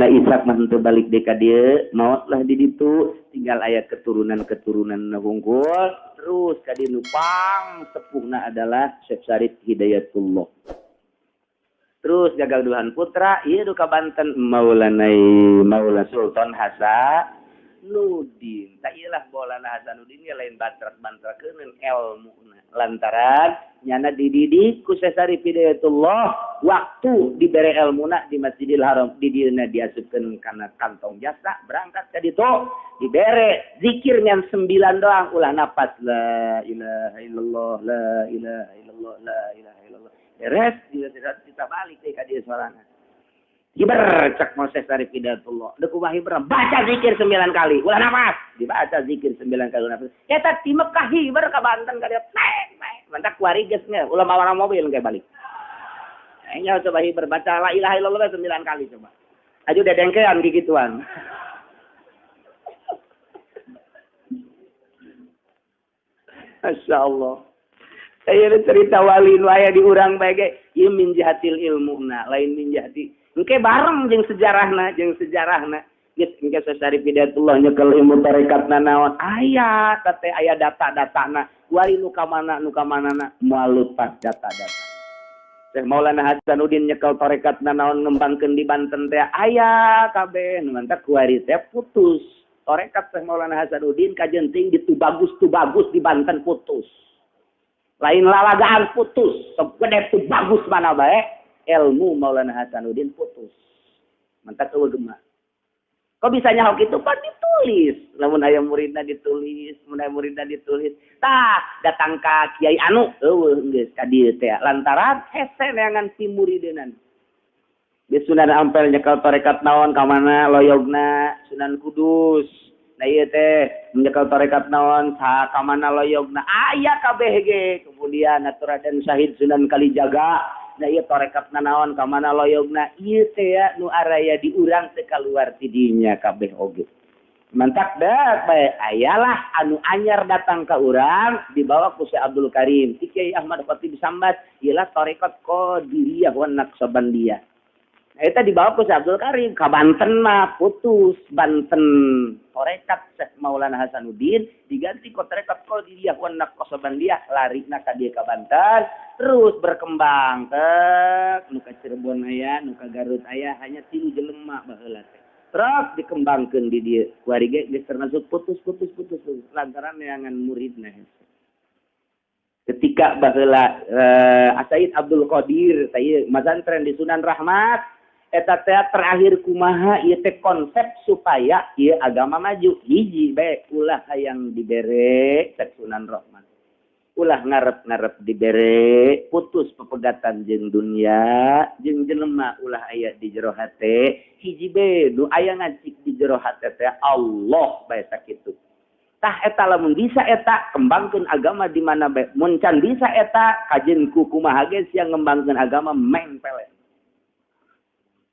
Maulana Ishak mah henteu balik deui ka dieu, maotlah di ditu, tinggal aya keturunan-keturunan hungkul, terus ka dieu pang sepuhna adalah Syekh Syarif Hidayatullah. Terus gagal duhan putra, ieu duka Banten Maulana Sultan Hasanuddin. Tak iyalah Maulana Hasanuddin ya lain bantrak-bantrakeun ilmuna. Lantaran nyana dididik ku Syekh Syarif Hidayatullah waktu dibere ilmuna di Masjidil Haram di dieuna diasupkeun kana kantong jasa berangkat ka ditu dibere zikir ngan 9 doang ulah napas la ilaha illallah la ilaha illallah la ilaha illallah beres kita balik deh ka dieu sorangan hiber cek Syekh Syarif Hidayatullah deuk kumaha hiber baca zikir 9 kali ulah napas dibaca zikir 9 kali ulah napas eta di Mekah hiber ka Banten ka dieu mantak kuarigesnya ulama warna mobil kayak balik. Ayo coba hiber baca la ilaha illallah 9 kali coba. Aju dedengkean gigituan. Masya Allah. Saya cerita wali waya di urang bae ieu min jahatil ilmuna lain min jahati. Engke bareng jeung sejarahna geus engke Syarif Hidayatullah nyekel ilmu tarekatna naon aya teh aya data-datana wali nu ka manana moal pas data-data. Syekh Maulana Hasanuddin nyekel tarekatna naon ngembangkeun di Banten teh aya kabeh nu mantap kuari teh putus. Tarekat Syekh Maulana Hasanuddin kajenting di bagus di Banten putus. Lain lalagaan putus, segede tu bagus mana bae ilmu Maulana Hasanuddin putus. Mantap eueuh gemah. Kok bisa nyahok itu kan ditulis. Lamun aya muridna ditulis, mun aya muridna ditulis. Tah, datang ka Kiai anu, eueuh geus ka dieu teh. Lantaran hese neangan si muridenan. Di Sunan Ampel nyekel tarekat naon ka mana loyogna Sunan Kudus. Nah ieu teh nyekel tarekat naon saha ka mana loyogna. Aya kabeh ge. Kemudian Raden Syahid Sunan Kalijaga. Nah ieu tarekatna naon ka mana loyogna ieu teh nu araya di urang teh kaluar ti dinya kabeh oge. Mantak dah bae ayalah anu anyar datang ka urang dibawa ku Syekh Abdul Karim. Kiai Ahmad Khatib Sambat ialah tarekat Qadiriyah wan Naqsabandiyah. Nah eta dibawa ku Syekh Abdul Karim ka Banten mah putus Banten tarekat Syekh Maulana Hasanuddin diganti ku tarekat Qadiriyah wan Naqsabandiyah larina ka dieu ka Banten. Terus berkembang nu ka Cirebon aya, nu ka Garut aya, hanya 3 jelema baheula teh. Terus dikembangkeun di dieu. Kuari ge geus termasuk putus lantaran neangan muridna. Ketika baheula Said Abdul Qadir teh mazantren di Sunan Rahmat eta teh terakhir kumaha ieu teh konsep supaya ieu agama maju. Hiji bae ulah hayang dibere cek Sunan Rahmat. Ulah ngarep-ngarep dibere putus pepegatan jeung dunia jeung jelema ulah aya di jero hate hiji be nu aya ngacik di jero hate teh Allah bae sakitu tah eta lamun bisa eta kembangkeun agama di mana bae mun can bisa eta kajen ku kumaha ge siang ngembangkeun agama mempele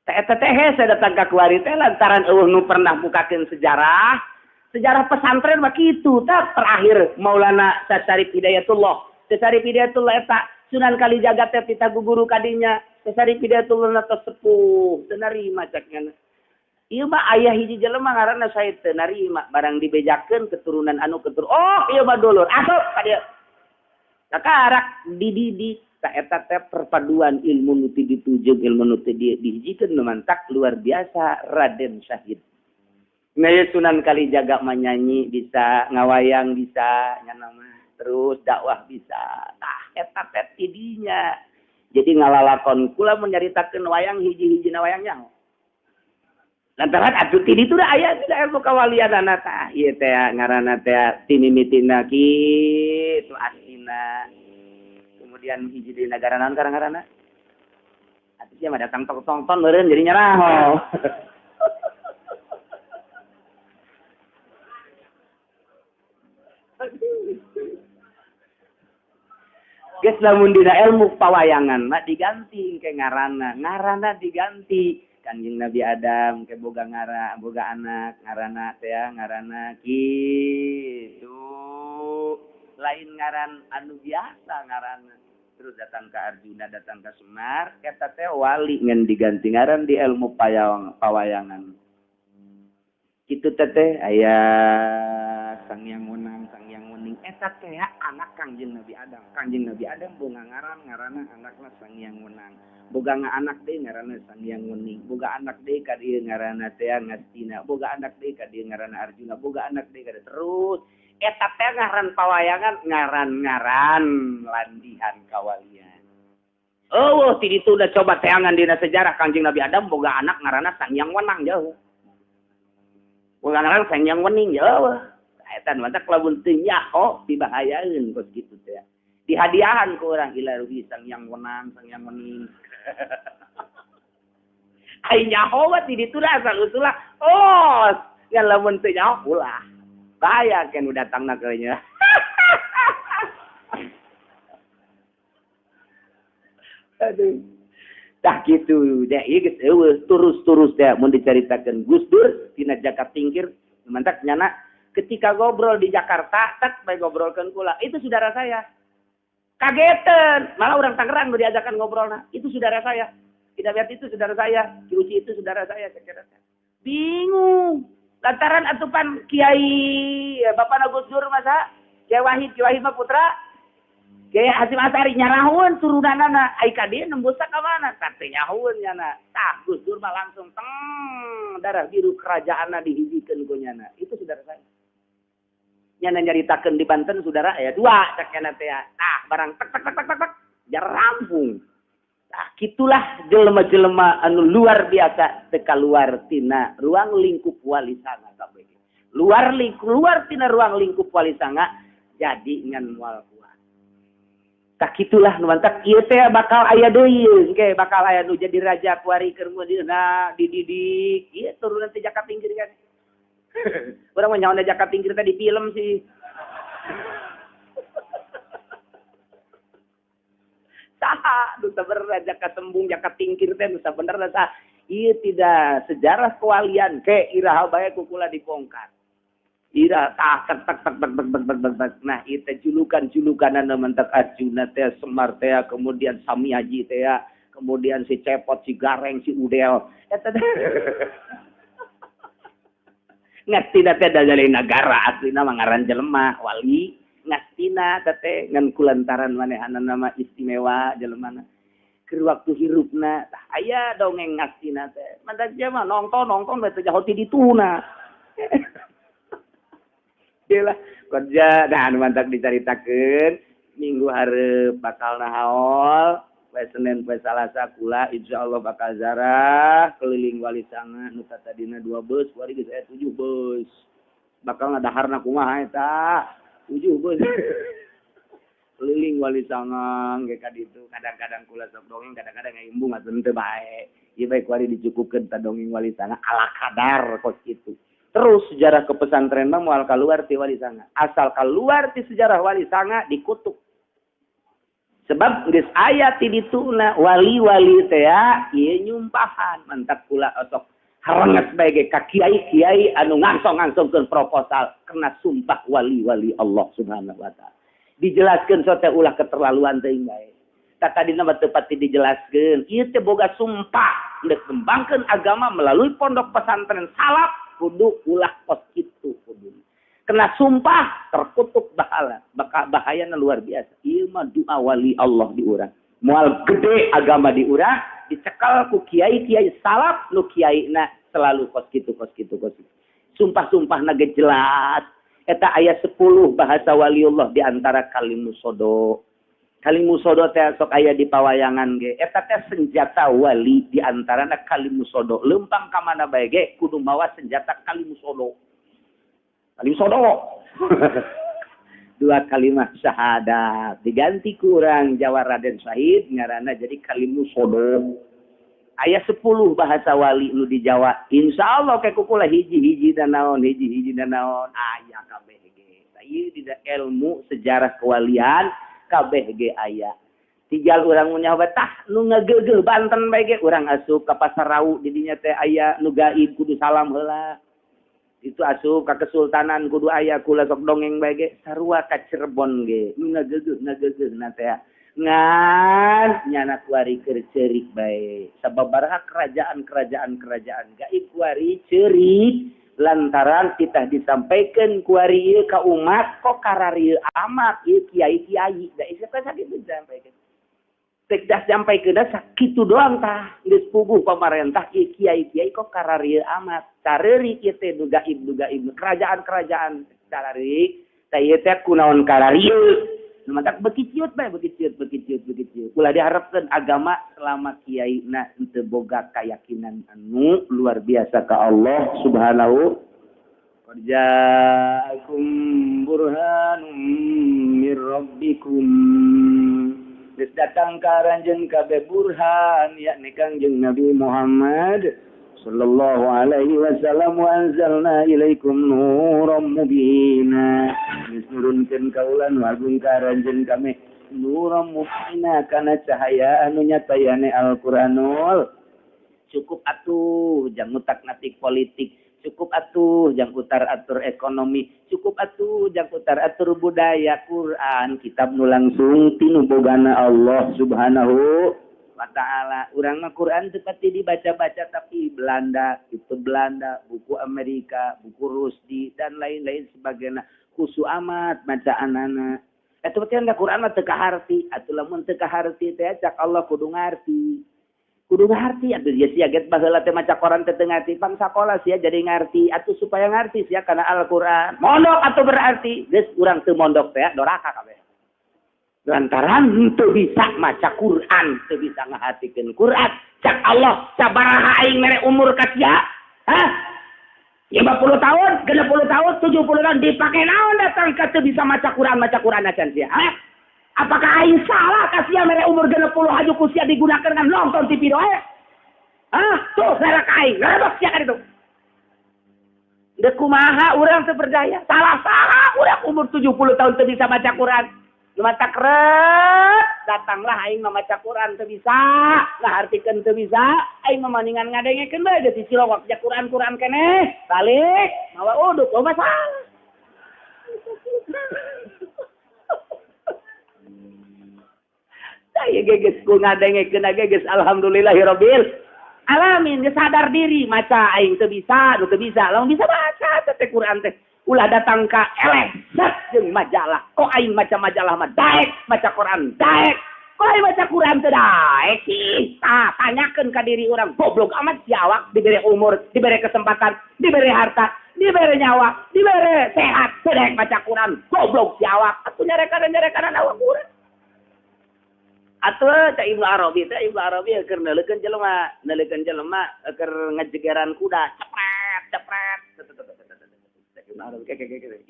tah eta teh hese datang ka kuari teh lantaran eueuh nu pernah bukakeun sejarah pesantren mah kitu tah terakhir Maulana Syekh Syarif Hidayatullah. Syekh Syarif Hidayatullah eta Sunan Kalijaga teh pita guguru kadinya. Syekh Syarif Hidayatullah teh sepuh teu narima cekna. Ieu mah aya hiji jelema ngaranna Said teu narima barang dibejakeun keturunan anu oh ieu mah dulur. Asup ka dieu. Sakarak dididik ka eta teh perpaduan ilmu nu dituju ilmu nu dihijikeun mantak luar biasa Raden Syahid. Ngaya Sunan Kalijaga menyanyi bisa, ngawayang bisa, nyanama terus dakwah bisa. Tah eta teh tidinya. Jadi ngalalakon kula menyaritakeun wayang hiji-hijina wayangnya. Lantaran atuh tidi itu dah aya tidak ilmu kawalianana tah. Ieu teh ngaranna teh timimitina kitu aslina. Kemudian hiji di negara naon karang-karangna? Atuh sia mah datang tonton meureun jadi nyaraho. Geus lamun dina ilmu pawayangan mah diganti ke ngaranna diganti Kanjeng Nabi Adam ke boga anak ngaranna kitu lain ngaran anu biasa ngaranna terus datang ke Arjuna, datang ke Semar, eta teh wali ngan diganti ngaran di ilmu pawayangan. Kitu teh aya Sangyang Wenang, Sangyang Wening, eta teh anak Kangjeng Nabi Adam. Kangjeng Nabi Adam boga ngaranna anakna Sangyang Wenang. Boga anak deui ngaranna Sangyang Wening. Boga anak deui ka dieu ngaranna teh Ngastina. Boga anak deui ka dieu ngaranna Arjuna. Boga anak deui ka terus eta teh ngaran pawayangan ngaran-ngaran landihan kawalian. Oh, ti ditu udah coba teangan dina sejarah Kangjeng Nabi Adam boga anak ngaranna Sangyang Wenang jauh. Boga ngaran Sangyang Wening jauh. Eta mantap lamun teu nyaho dibahayaeun kos kitu teh. Dihadiahan ku urang ilaruhi Sangyang Wenang, Sangyang Wening. Ai nyaho wa ti ditu lah asal usulah. Oh, ngan lamun teu nyaho ulah. Bahaya kan udah datangna ke nya. Aduh. Tah kitu da ieu geus eueuh turus-turus teh mun dicaritakeun Gus Dur tina Jakat Tingkir mantap nyana ketika ngobrol di Jakarta tak bae ngobrolkeun kula itu saudara saya. Kageteun, malah orang Tangerang nu diajakan ngobrolna. Itu saudara saya. Tidak lihat itu saudara saya, Ki Uci itu saudara saya kira-kira. Bingung. Lantaran atupan Kiai Bapak Gus Dur masa Kiai Wahid mah putra Kiai Hasim Asari nyarahun turunanana ai ka dieu nembus ka mana teh nyahoun nyana tah Gus Dur mah langsung teng darah biru kerajaanna dihijikeun ku nyana itu saudara saya nyana nyaritakeun di Banten saudara aya dua cek kana teh tah barang tek jar rampung tah kitulah jelema-jelema anu luar biasa teu kaluar tina ruang lingkup wali sanga kabeh luar tina ruang lingkup wali sanga jadi ngan moal tak itulah nu mantap ieu teh bakal aya deui engke bakal aya nu jadi raja kuari keur mudina dididik ieu turunan teh Jakat Tingkir kan urang mah nyaona Jakat Tingkir teh di film sih saha nu sabenerna Jakat Tembung Jakat Tingkir teh nu sabenerna tah ieu tidak sejarah kewalian ke iraha bae ku kula dibongkar ira tak nah itu julukan-julukanan mentek Arjuna teh Semar teh kemudian Sami Haji teh kemudian si Cepot si Gareng si Udel eta ngastina teh dari negara aslina mah ngaran jelema wali ngastina teh ngan kulantaran manehana nama istimewa jelemana keur waktu hirupna aya dongeng ngastina teh mantak mah nonton bae teh jauh ti dituna lah kerja nah mantap dicaritakeun minggu hareup bakal nahaol poe Senin poe Salasa kula insyaallah bakal zarah keliling Wali Sanga nu tadina 2 beus kuari geus aya 7 beus bakal ngadaharna kumaha eta 7 beus keliling Wali Sanga ge ka ditu kadang-kadang kula sok dongeng kadang-kadang ngaimbung atuh teu bae ieu bae kuari dicukupkeun ta dongeng Wali Sanga ala kadar kos kitu. Terus sejarah kepesantren mah moal kaluar ti Wali Sanga. Asal kaluar ti sejarah Wali Sanga dikutuk. Sebab geus aya ti dituna wali-wali teh ieu nyumpahan mantap kula osok harenges bae ge ka kiai-kiai anu ngangsong-ngangsongkeun proposal kena sumpah wali-wali Allah Subhanahu wa taala. Dijelaskeun sote ulah keterlaluan teuing bae. Tadina mah teu pati dijelaskeun. Ieu teh boga sumpah hendak kembangkeun agama melalui pondok pesantren salaf kudu ulah kos kitu kudu kena sumpah terkutuk bahayana luar biasa ieu mah doa wali Allah di urang moal gede agama di urang dicekal ku kiai-kiai salaf nu kiaina selalu kos kitu sumpah-sumpahna ge jelas eta aya 10 bahasa waliullah di antara kalimusodo teh sok aya di pawayangan ge eta teh senjata wali di antarana kalimusodo lempang ka mana bae ge kudu mawa senjata kalimusodo dua kalimat syahadat diganti kurang Jawa Raden Syahid ngaranna jadi kalimusodo aya 10 bahasa wali nu di Jawa insyaallah ke kukula hiji-hiji dan naon aya kabeh ge ieu di ilmu sejarah kewalian kabeh ge aya. Tinggal urang nyawa tah nu ngageugeuh Banten bae ge urang asup ka Pasar Rau di dinya teh aya nu gaib kudu salam heula. Itu asup ka Kesultanan kudu aya kula sok dongeng bae ge sarua ka Cirebon ge nu ngageugeuh na teh ngan nyana kuari keur ceurik bae sababaraha kerajaan gaib kuari ceurik lantaran kita disampaikan kuari ieu ka umat kok kararieu amat ieu kiai-kiai da isa sakitu disampaikan tek dah sampaikeun sakitu doang tah geus puguh pamarentah ieu kiai-kiai kok kararieu amat careurik ieu teh nu gaib kerajaan careurik tah ieu teh kunaon kararieu Numatak bekiciut bae, bekiciut. Ulah diharapkan agama selama kiai na ente boga keyakinan anu luar biasa ka Allah Subhanahu wa ja'akum burhanum mir rabbikum. Geus datang ka ranjeun kabeh burhan yakni Kangjeng Nabi Muhammad sallallahu alaihi wasallam wa anzalna ilaikum nuran mubina. Nurunkeun kaulan wagung karanjeun kami nuran mubina kana cahaya anu nyatayane Al-Qur'anul. Cukup atuh jang utak natik politik, cukup atuh jang utar atur ekonomi, cukup atuh jang utar atur budaya. Quran kitab nu langsung tinu bogana Allah Subhanahu wa ta'ala. Urang mah Quran teu pati dibaca-baca tapi Belanda, buku Amerika, buku Rusdi dan lain-lain sebagainya. Kusu amat bacaanana. Eta teh Quran mah teu kaharti, atuh lamun teu kaharti teh cak Allah kudu ngarti. Atuh dia sia get baheula teh maca Quran teh teu ngarti, pang sakola sia jadi ngarti, atuh supaya ngarti sia kana Al-Qur'an. Mondok atuh berarti geus urang teu mondok teh doraka kabeh. Lantaran teu bisa maca Quran, teu bisa ngahatikeun Quran. Cak Allah, sabaraha aing mere umur ka sia? Hah? 50 tahun, 60 tahun, 70 tahun dipake naon datang ka teu bisa maca Quran acan sia? Hah? Apakah aing salah ka sia mere umur 60 haju ku sia digunakan dengan nonton TV doe? Hah? Tuh sarak aing, rebok sia ka ditu. Deuk kumaha urang teu berdaya? Salah urang umur 70 tahun teu bisa maca Quran. Lumata keret, datanglah aing mamaca Quran teu bisa, ngahartikeun teu bisa, aing mamaningan ngadengekeun bae geus silowak ja Quran keneh, balik mawa uduk lo masalah. Saya geus ku ngadengekeun geus alhamdulillahirabbil alamin, geus sadar diri maca aing teu bisa, teu bisa, lamun bisa baca teh Quran teh. Ulah datang ka eleh set jeung majalah. Kok aing maca majalah mah daek, maca Quran daek. Kok aing maca Quran teu daek sih? Tanyakeun ka diri urang, goblok amat siawak diberi umur, diberi kesempatan, diberi harta, diberi nyawa, diberi sehat, teu daek maca Quran. Goblok siawak. Atuh nyarekan awak urang. Atuh cak Ibnu Arabi keur neuleukeun jelema keur ngajegeran kuda, cepret.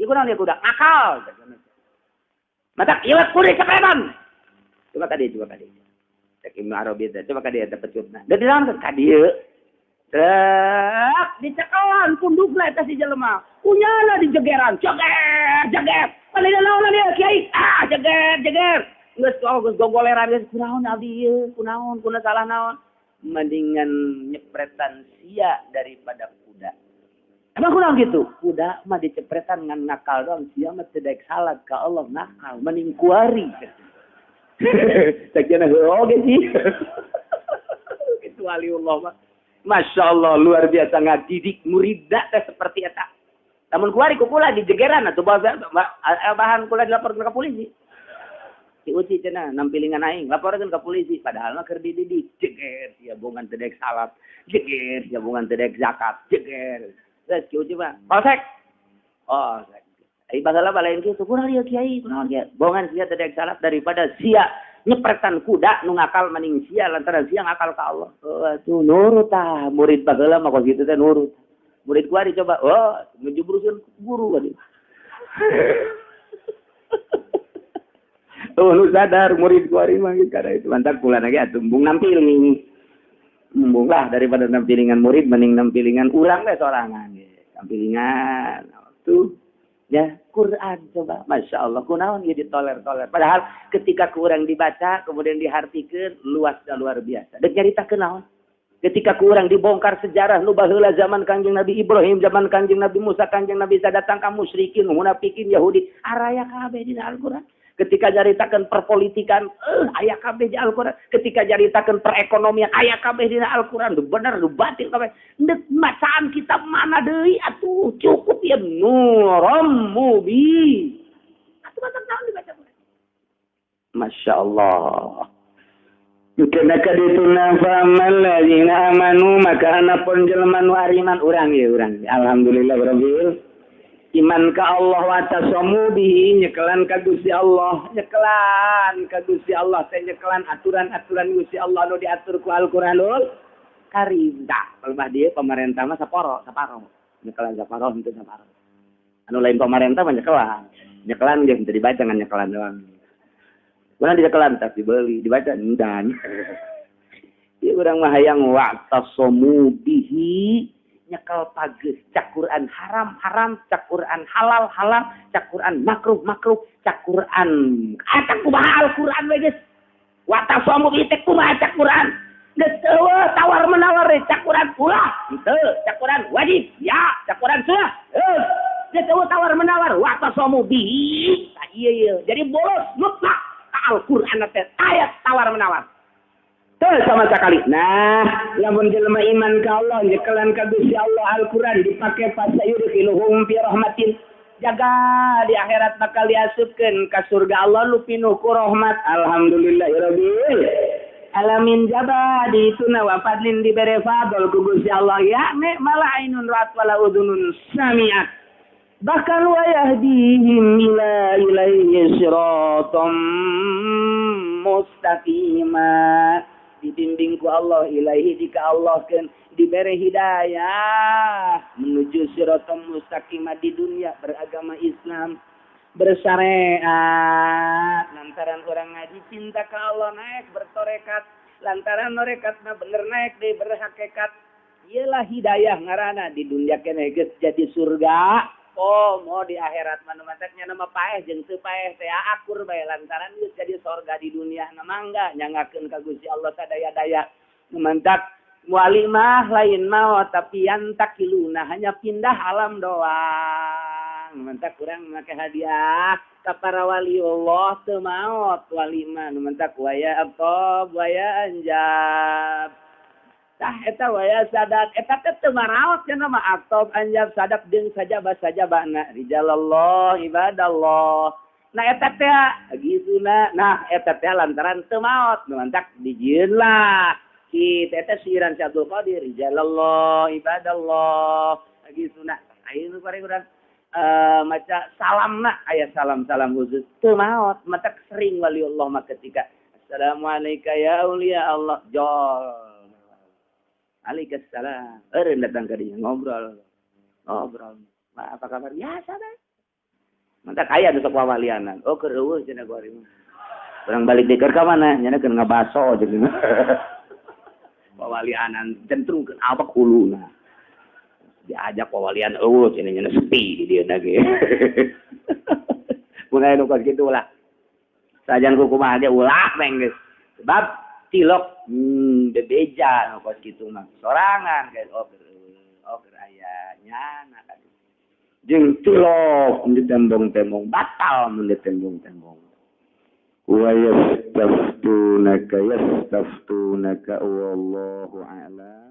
Iku naon dia kuda akal. Mata iwat kuda cepetan. Coba ka dieu. Cek Ibnu Arabi teh, coba ka dieu teh pecutna. Da dilawan ka dieu. Trek dicekelan pundukna eta si jelema. Kunyana dijegeran, jeger. Palina naon dia kiai? Jeger. Geus gogoleran geus kunaon abdi ieu? Kunaon salah naon? Mendingan nyepretan sia daripada kuda. Emang kunaon gitu? Kuda mah dicepretan ngan nakal doang, sia mah teu daek salat ka Allah nakal, mending kuari. Sakjana oge sih. Itu waliullah mah. Masya Allah luar biasa ngadidik murida teh seperti eta. Namun kuari kukula dijegeran atuh bahan kula dilaporkeun ka polisi. Diuji cenah nampilingan aing laporkeun ka polisi padahal mah keur dididik. Jeger sia bongan teu daek salat. Jeger sia bongan teu daek zakat. Jeger. Terus kieu coba, polsek. Oh, ai baheula balain kieu kurang dia kiai, kunaon kieu? Bongan sia teu daek salat daripada sia nyepretan kuda nu ngakal mending sia lantaran sia ngakal ka Allah. Oh, atuh nurut tah murid baheula mah kok kitu teh nurut. Murid gua dicoba, oh, ngejubruseun guru waduh. Oh, lu sadar murid gua mah kada itu mantap kula lagi atuh embung nampiling. Mumbung lah daripada nampilingan murid mending nampilingan urang teh sorangan ge. Nampilingan tuh ya Quran coba Masya Allah kunaon ieu ditoler-toler padahal ketika ku urang dibaca kemudian dihartikeun luasna luar biasa. Deuk nyaritakeun naon? Ketika ku urang dibongkar sejarah nu baheula zaman Kangjeng Nabi Ibrahim, zaman Kangjeng Nabi Musa, Kangjeng Nabi Isa datang ka musyrikin, munafikin, Yahudi, araya kabeh dina Al-Qur'an. Ketika jaritakeun perpolitikan, aya kabeh di Al-Qur'an. Ketika jaritakeun perekonomian, aya kabeh dina Al-Qur'an. Bener, batil kabeh. Neuk bacaan kitab mana deui atuh? Cukup ya nurum mubin. Atuh baca naon dibaca? Masya Allah. Kena kadituna fa'amal ladzina amanu maka anapun jelema nu ariman urang ya urang. Alhamdulillah rabbil iman ka Allah wa tasamu bihi nyekelan ka Gusti Allah, nyekelan ka Gusti Allah, teh nyekelan aturan-aturan Gusti Allah nu diatur ku Al-Qur'anul Karim. Tah, pelbah dieu pamarentah mah saparo. Nyekelan saparo henteu saparo. Anu lain pamarentah mah nyekelan. Nyekelan ge henteu dibaca ngan nyekelan doang. Mana dicekelan tapi dibeli, dibaca dan. Ieu urang mah hayang wa tasamu bihi nyekel pageus cak Quran haram, cak Quran halal, cak Quran makruh, cak Quran cak kumaha Al-Qur'an we geus. Wa tasamu bihi teh kumaha cak Quran. Geus eueuh tawar-menawar cak Quran ulah. Henteu, cak Quran wajib. Ya, cak Quran sunnah. Geus eueuh tawar-menawar wa tasamu bihi. Tah ieu. Jadi bolos mutlak. Al-Qur'an teh ayat tawar-menawar. Teu sama sekali. Nah, lamun jelema iman ka Allah nyekelan ka Gusti Allah Al-Qur'an dipake fasayudkhiluhum fi rahmatin. Jaga di akhirat bakal diasupkeun ka surga Allah nu pinuh ku rahmat. Alhamdulillahirabbil alamin jaba di tuna wa fadlin dibere fadl ku Gusti Allah ya ne mala ainun ra'at wala udunun sami'at. Bahkan wa yahdihim ila ilaihi siratam mustaqima. Dibimbing ku Allah ilaihi jika Allah kan diberi hidayah menuju siratam mustaqima di dunia beragama Islam bersyariat lantaran orang ngaji cinta ke Allah naik bertorekat lantaran norekatna bener naik di berhakikat ialah hidayah ngarana di dunia kene geus jadi surga. Oh, mau di akhirat mana manteknya nama paeh jeung teu paeh teh akur bae lantaran geus jadi sorga di dunia na mangga nyangakeun ka Gusti Allah sadaya-daya. Mantak wali mah lain maot tapi yantakiluna hanya pindah alam doang. Mantak kurang make hadiah ka para wali Allah teu maot wali mah mantak waya apa waya anjab. Tah eta waya sadat eta teh maraos cenah mah aktob anjab sadak deung sajabana rijalallah ibadallah. Nah eta teh gisuna nah eta teh lantaran teu maot mantak dijieun lah kitu eta siran Abdul Qadir rijalallah ibadallah gisuna ayeuna bari urang maca salamna aya salam-salam khusus teu maot mantak sering wali Allah mah ketika assalamualaikum ya aulia Allah jol Waalaikumsalam. Datang ke dia ngobrol. Apa kabar? Ya, sabar. Mantap kaya nu sok wawalianan. Oh, keur eueuh cenah gua mah. Urang balik deker ka mana? Nya keur ngabaso jeung. Wawalianan cenderungkeun apa kuluna. Diajak wawalian eueuh cenah nya sepi di dieu ge. Mun aya nu kitu lah. Sajan kumaha ge ulah meng geus. Sebab tilok bebeja kos kitu mah sorangan guys aya nyana tadi jeung tilok di tembong-tembong batal mun di tembong-tembong wa yastaftunaka wallahu a'lam.